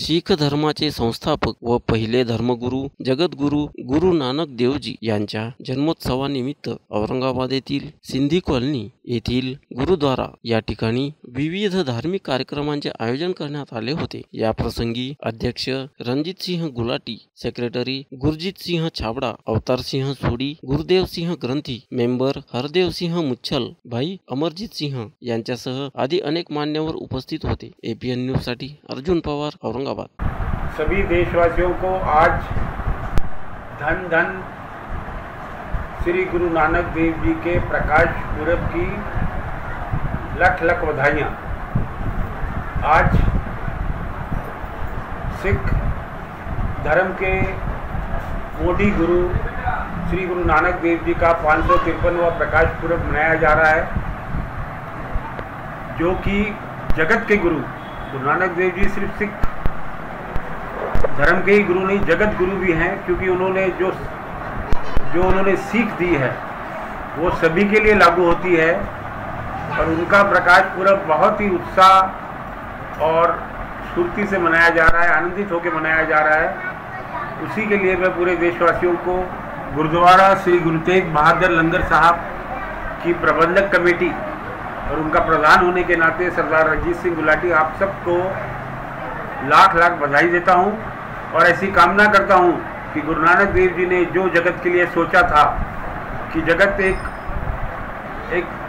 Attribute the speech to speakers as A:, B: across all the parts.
A: शीख धर्माचे संस्थापक व पहिले धर्मगुरू जगद्गुरू गुरु नानक देवजी यांच्या जन्मोत्सवानिमित्त औरंगाबाद येथील सिंधी कॉलनी येथील गुरुद्वारा या ठिकाणी विविध धार्मिक कार्यक्रमांचे आयोजन करण्यात आले होते। या प्रसंगी अध्यक्ष रणजित सिंह गुलाटी, सेक्रेटरी गुरजीत सिंह छाबड़ा, अवतार सिंह सोडी, गुरुदेव सिंह ग्रंथी, मेंबर हरदेव सिंह मुच्छल, भाई अमरजीत सिंह यांच्यासह आदि अनेक मान्यवर उपस्थित होते। एपीएन न्यूज साठी अर्जुन पवार, औरंगाबाद।
B: सभी देशवासियों को आज धन धन श्री गुरु नानक देव जी के प्रकाश पुरब की लख लख बधाइयाँ। आज सिख धर्म के मोदी गुरु श्री गुरु नानक देव जी का 553वां प्रकाश पुरब मनाया जा रहा है, जो कि जगत के गुरु नानक देव जी सिर्फ सिख धर्म के ही गुरु नहीं, जगत गुरु भी हैं, क्योंकि उन्होंने जो उन्होंने सीख दी है वो सभी के लिए लागू होती है। और उनका प्रकाश पुरब बहुत ही उत्साह और स्फूर्ति से मनाया जा रहा है, आनंदित होकर मनाया जा रहा है। उसी के लिए मैं पूरे देशवासियों को गुरुद्वारा श्री गुरु तेग बहादुर लंगर साहब की प्रबंधक कमेटी और उनका प्रधान होने के नाते सरदार रणजीत सिंह गुलाटी, आप सबको लाख लाख बधाई देता हूं और ऐसी कामना करता हूं कि गुरु नानक देव जी ने जो जगत के लिए सोचा था कि जगत एक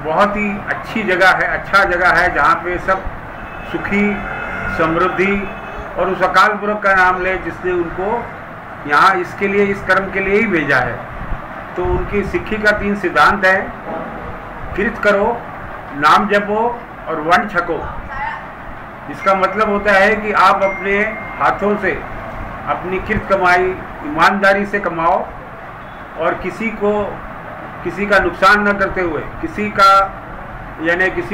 B: बहुत ही अच्छी जगह है, अच्छा जगह है, जहाँ पे सब सुखी समृद्धि, और उस अकाल पुरख का नाम ले जिसने उनको यहाँ इसके लिए, इस कर्म के लिए ही भेजा है। तो उनकी सिक्खी का 3 सिद्धांत है, कृत करो, नाम जपो और वन छको। इसका मतलब होता है कि आप अपने हाथों से अपनी कृत कमाई ईमानदारी से कमाओ और किसी का नुकसान न करते हुए, किसी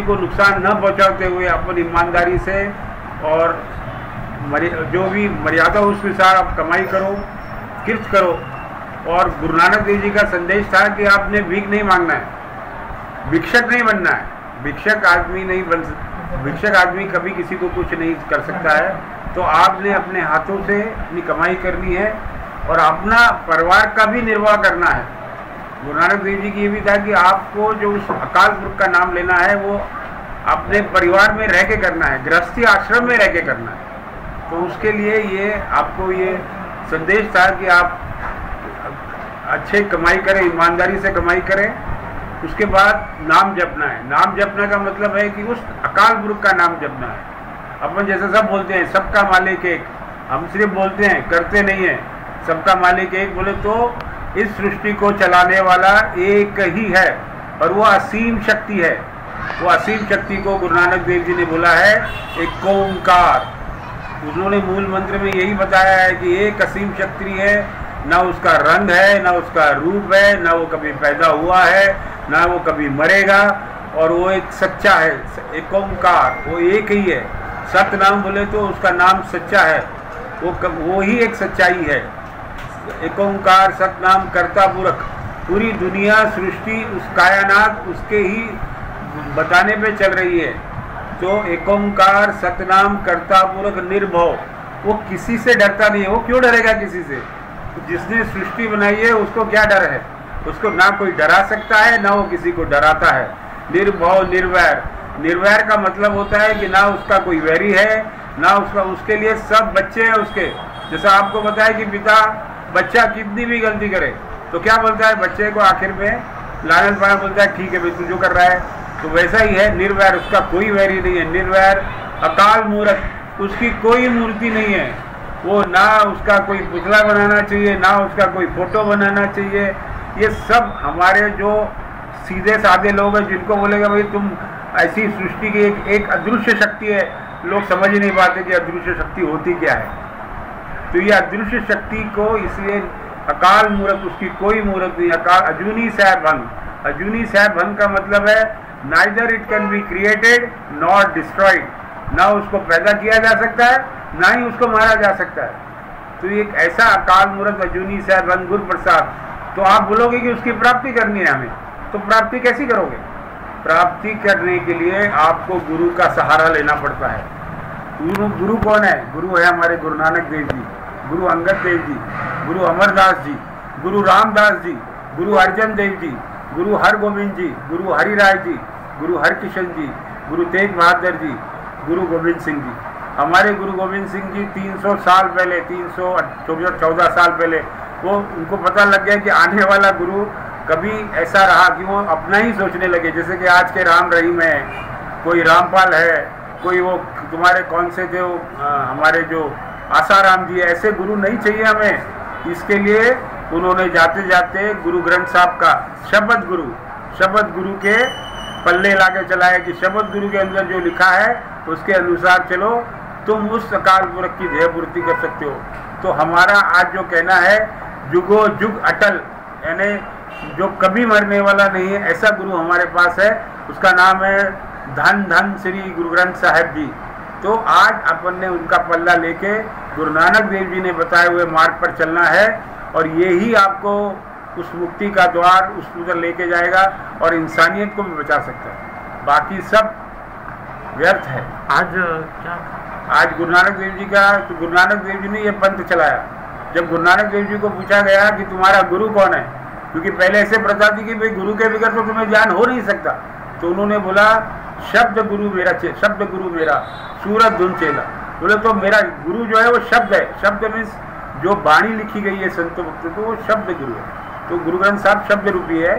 B: को नुकसान न पहुंचाते हुए अपनी ईमानदारी से और जो भी मर्यादा उस अनुसार आप कमाई करो, कृत करो। और गुरु नानक देव जी का संदेश था कि आपने भीख नहीं मांगना है, भिक्षक नहीं बनना है। भिक्षक आदमी कभी किसी को कुछ नहीं कर सकता है। तो आपने अपने हाथों से अपनी कमाई करनी है और अपना परिवार का भी निर्वाह करना है। गुरु नानक देव जी की ये भी था कि आपको जो उस अकाल पुरख का नाम लेना है वो अपने परिवार में रह के करना है, गृहस्थी आश्रम में रह के करना है। तो उसके लिए आपको ये संदेश था कि आप अच्छे कमाई करें, ईमानदारी से कमाई करें। उसके बाद नाम जपना है। नाम जपने का मतलब है कि उस अकाल पुरख का नाम जपना है। अपन जैसे सब बोलते हैं सबका मालिक एक, हम सिर्फ बोलते हैं, करते नहीं है। सबका मालिक एक बोले तो इस सृष्टि को चलाने वाला एक ही है और वो असीम शक्ति है। वो असीम शक्ति को गुरु नानक देव जी ने बोला है एक ओंकार। उन्होंने मूल मंत्र में यही बताया है कि एक असीम शक्ति है, ना उसका रंग है, ना उसका रूप है, ना वो कभी पैदा हुआ है, ना वो कभी मरेगा, और वो एक सच्चा है, एक ओंकार, वो एक ही है। सत्य नाम बोले तो उसका नाम सच्चा है, वो ही एक सच्चाई है। एक ओंकार सतनाम कर्ता पुरख, पूरी दुनिया सृष्टि उस कायनात उसके ही बताने पे चल रही है। तो एक ओंकार सतनाम कर्ता पुरख निर्भव, वो किसी से डरता नहीं है। वो क्यों डरेगा किसी से? जिसने सृष्टि बनाई है उसको क्या डर है? उसको ना कोई डरा सकता है, ना वो किसी को डराता है। निर्भव निर्वैर, निर्वैर का मतलब होता है कि ना उसका कोई वैरी है, ना उसके लिए सब बच्चे हैं उसके। जैसा आपको बताया कि पिता बच्चा कितनी भी गलती करे तो क्या बोलता है बच्चे को, आखिर में लालन पालन बोलता है ठीक है भाई तू जो कर रहा है। तो वैसा ही है निर्वैर, उसका कोई वैरी नहीं है। निर्वैर अकाल मूर्त, उसकी कोई मूर्ति नहीं है। वो ना उसका कोई पुतला बनाना चाहिए, ना उसका कोई फोटो बनाना चाहिए। ये सब हमारे जो सीधे साधे लोग हैं जिनको बोलेगा भाई तुम ऐसी सृष्टि की एक अदृश्य शक्ति है, लोग समझ ही नहीं पाते कि अदृश्य शक्ति होती क्या है। तो ये अदृश्य शक्ति को इसलिए अकाल मूर्त, उसकी कोई मूर्त नहीं। अकाल अजूनी सह भंग, अजूनी सह भंग का मतलब है neither it can be created not destroyed, ना उसको पैदा किया जा सकता है ना ही उसको मारा जा सकता है। तो एक ऐसा अकाल मूर्त अजूनी सह भंग गुरु प्रसाद। तो आप बोलोगे कि उसकी प्राप्ति करनी है हमें, तो प्राप्ति कैसी करोगे? प्राप्ति करने के लिए आपको गुरु का सहारा लेना पड़ता है। गुरु कौन है? गुरु है हमारे गुरु नानक देव जी, गुरु अंगद देव जी, गुरु अमरदास जी, गुरु रामदास जी, गुरु अर्जन देव जी, गुरु हरगोविंद जी, गुरु हरिराय जी, गुरु हरकिशन जी, गुरु तेग बहादुर जी, गुरु गोविंद सिंह जी। हमारे गुरु गोविंद सिंह जी 300 साल पहले, 314 साल पहले वो उनको पता लग गया कि आने वाला गुरु कभी ऐसा रहा कि वो अपना ही सोचने लगे। जैसे कि आज के राम रहीम है, कोई रामपाल है, कोई वो तुम्हारे कौन से जो हमारे जो आसाराम जी, ऐसे गुरु नहीं चाहिए हमें। इसके लिए उन्होंने जाते जाते गुरु ग्रंथ साहब का शब्द गुरु के पल्ले लाके चलाया कि शब्द गुरु के अंदर जो लिखा है उसके अनुसार चलो, तुम उस अकाल पुरख की ध्येय पूर्ति कर सकते हो। तो हमारा आज जो कहना है जुगो जुग अटल, यानी जो कभी मरने वाला नहीं है, ऐसा गुरु हमारे पास है। उसका नाम है धन धन श्री गुरु ग्रंथ साहिब जी। तो आज अपन ने उनका पल्ला लेके गुरु नानक देव जी ने बताए हुए मार्ग पर चलना है, और यही आपको उस मुक्ति का द्वार उस उधर लेके जाएगा और इंसानियत को भी बचा सकता है। बाकी सब व्यर्थ है। आज गुरु नानक देव जी का, तो गुरु नानक देव जी ने ये पंथ चलाया। जब गुरु नानक देव जी को पूछा गया कि तुम्हारा गुरु कौन है, क्योंकि पहले ऐसे प्रथा थी कि भाई गुरु के बगैर तो तुम्हें ज्ञान हो नहीं सकता, तो उन्होंने बोला शब्द गुरु मेरा सूरत धुन चेला। बोले तो मेरा गुरु जो है वो शब्द है। शब्द मीन्स जो वाणी लिखी गई है संतों भक्तों, तो वो शब्द गुरु है। तो गुरु ग्रंथ साहब शब्द रूपी है।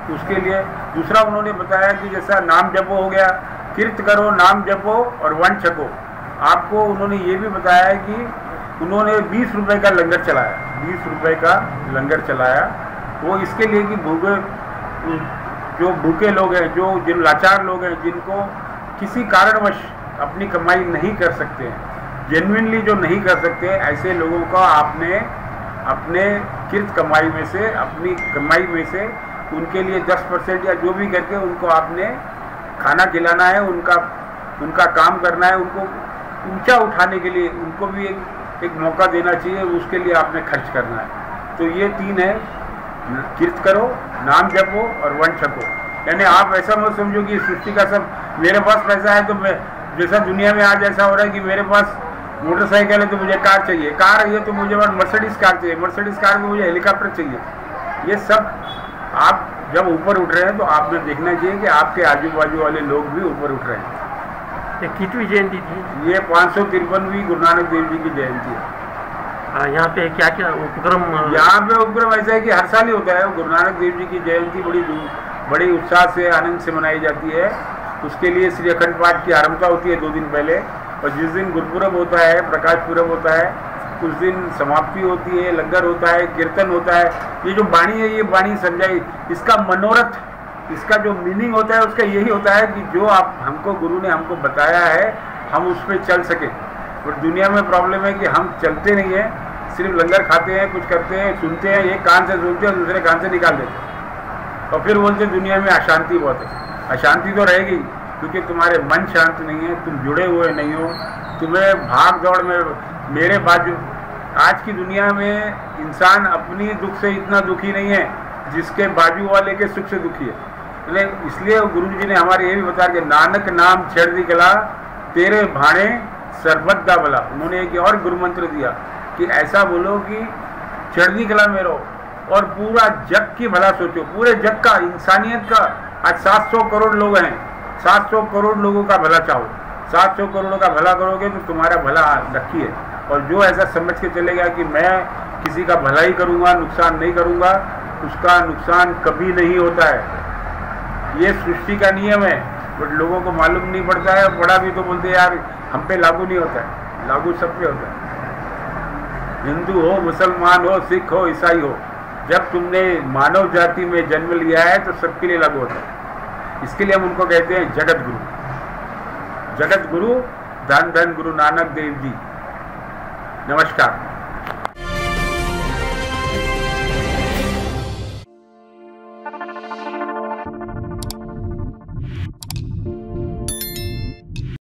B: उसके लिए दूसरा उन्होंने बताया कि जैसा नाम जपो हो गया, कीर्त करो, नाम जपो और वन छको। आपको उन्होंने ये भी बताया कि उन्होंने 20 रुपए का लंगर चलाया, 20 रुपए का लंगर चलाया। वो इसके लिए कि जो भूखे लोग हैं, जिन लाचार लोग हैं, जिनको किसी कारणवश अपनी कमाई नहीं कर सकते हैं, जेन्युइनली जो नहीं कर सकते, ऐसे लोगों का आपने अपने किर्त कमाई में से, अपनी कमाई में से उनके लिए 10% या जो भी करके उनको आपने खाना खिलाना है, उनका काम करना है, उनको ऊंचा उठाने के लिए उनको भी एक मौका देना चाहिए, उसके लिए आपने खर्च करना है। तो ये 3 है, कीर्त करो, नाम जपो और वन छको। यानी आप ऐसा मत समझो कि सृष्टि का सब मेरे पास पैसा है तो मैं, जैसा दुनिया में आज ऐसा हो रहा है कि मेरे पास मोटरसाइकिल है तो मुझे कार चाहिए, कार है तो मुझे मर्सिडीज कार चाहिए, मर्सिडीज कार में मुझे हेलीकॉप्टर चाहिए। ये सब आप जब ऊपर उठ रहे हैं तो आपने देखना चाहिए कि आपके आजू बाजू वाले लोग भी ऊपर उठ रहे हैं।
C: ये कितनी जयंती थी?
B: ये 553वीं गुरु नानक देव जी की जयंती है।
C: यहाँ पे क्या क्या उपक्रम?
B: यहाँ पे उपक्रम ऐसा है कि हर साल ही होता है। गुरु नानक देव जी की जयंती बड़ी उत्साह से, आनंद से मनाई जाती है। उसके लिए श्री अखंड पाठ की आरंभता होती है 2 दिन पहले, और जिस दिन गुरुपुरब होता है, प्रकाश पुरब होता है, उस दिन समाप्ति होती है, लंगर होता है, कीर्तन होता है। ये जो बाणी है, ये बाणी समझाई, इसका मनोरथ, इसका जो मीनिंग होता है उसका यही होता है कि जो हमको गुरु ने हमको बताया है हम उस पर चल सके। और दुनिया में प्रॉब्लम है कि हम चलते नहीं हैं, सिर्फ लंगर खाते हैं, कुछ करते हैं, सुनते हैं, एक कान से सुनते हैं दूसरे कान से निकाल देते हैं, और फिर बोलते हैं दुनिया में अशांति बहुत है। अशांति तो रहेगी क्योंकि तुम्हारे मन शांत नहीं है, तुम जुड़े हुए नहीं हो, तुम्हें भाग दौड़ में मेरे बाजू। आज की दुनिया में इंसान अपनी दुख से इतना दुखी नहीं है जिसके बाजू वाले के सुख से दुखी है। इसलिए गुरु जी ने हमारे ये भी बताया कि नानक नाम छेड़ गला तेरे भाणे सरबत दा भला। उन्होंने एक और गुरु मंत्र दिया कि ऐसा बोलो कि चढ़नी कला में रहो और पूरा जग की भला सोचो, पूरे जग का, इंसानियत का। आज 700 करोड़ लोग हैं, 700 करोड़ लोगों का भला चाहो, 700 करोड़ का भला करोगे तो तुम्हारा भला रखिए। और जो ऐसा समझ के चलेगा कि मैं किसी का भला ही करूँगा, नुकसान नहीं करूँगा, उसका नुकसान कभी नहीं होता है। ये सृष्टि का नियम है, बट लोगों को मालूम नहीं पड़ता है। बड़ा भी तो बोलते हैं यार हम पे लागू नहीं होता है, लागू सब पे होता है। हिंदू हो, मुसलमान हो, सिख हो, ईसाई हो, जब तुमने मानव जाति में जन्म लिया है तो सबके लिए लागू होता है। इसके लिए हम उनको कहते हैं जगत गुरु। जगत गुरु धन धन गुरु नानक देव जी। नमस्कार।